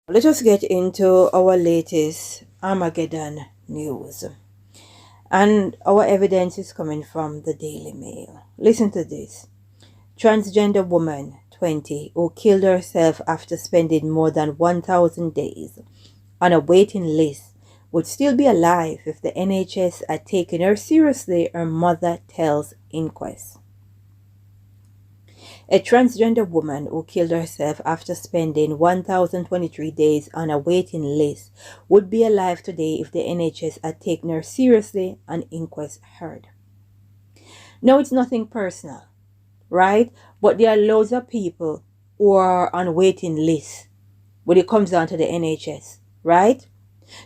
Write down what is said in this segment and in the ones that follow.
Let us get into our latest Armageddon news. And our evidence is coming from the Daily Mail. Listen to this. Transgender woman, 20, who killed herself after spending more than 1,000 days on a waiting list, would still be alive if the NHS had taken her seriously, her mother tells inquest. A transgender woman who killed herself after spending 1,023 days on a waiting list would be alive today if the NHS had taken her seriously, an inquest heard. No, it's nothing personal, right? But there are loads of people who are on waiting lists when it comes down to the NHS, right?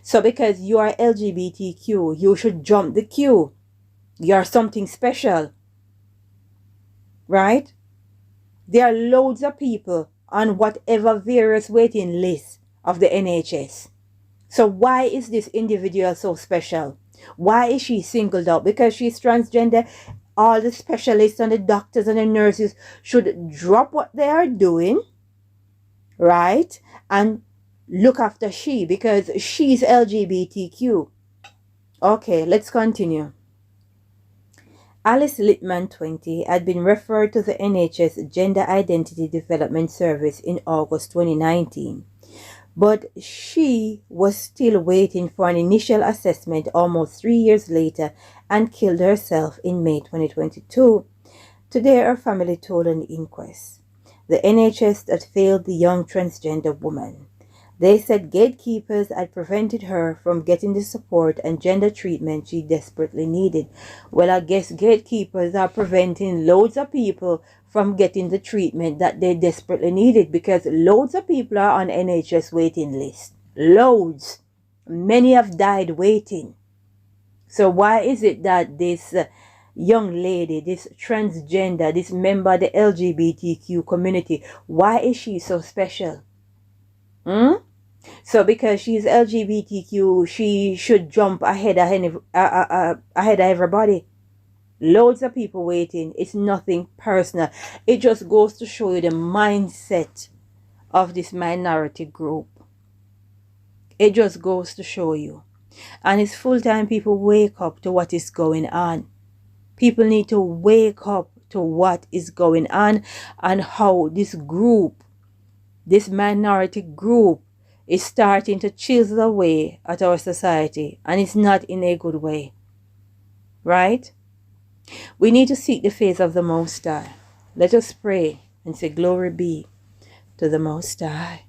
So because you are LGBTQ, you should jump the queue. You're something special, right? There are loads of people on whatever various waiting lists of the NHS. So why is this individual so special? Why is she singled out? Because she's transgender. All the specialists and the doctors and the nurses should drop what they are doing, right? And look after she, because she's LGBTQ. Okay, let's continue. Alice Littman, 20, had been referred to the NHS Gender Identity Development Service in August 2019, but she was still waiting for an initial assessment almost 3 years later and killed herself in May 2022. Today, her family told an inquest. The NHS had failed the young transgender woman. They said gatekeepers had prevented her from getting the support and gender treatment she desperately needed. Well, I guess gatekeepers are preventing loads of people from getting the treatment that they desperately needed, because loads of people are on NHS waiting lists. Loads. Many have died waiting. So why is it that this young lady, this transgender, this member of the LGBTQ community, why is she so special? So because she's LGBTQ, she should jump ahead of everybody. Loads of people waiting. It's nothing personal. It just goes to show you the mindset of this minority group. It just goes to show you. And it's full time people wake up to what is going on. People need to wake up to what is going on and how this group, this minority group, is starting to chisel away at our society, and it's not in a good way, right? We need to seek the face of the Most High. Let us pray and say, glory be to the Most High.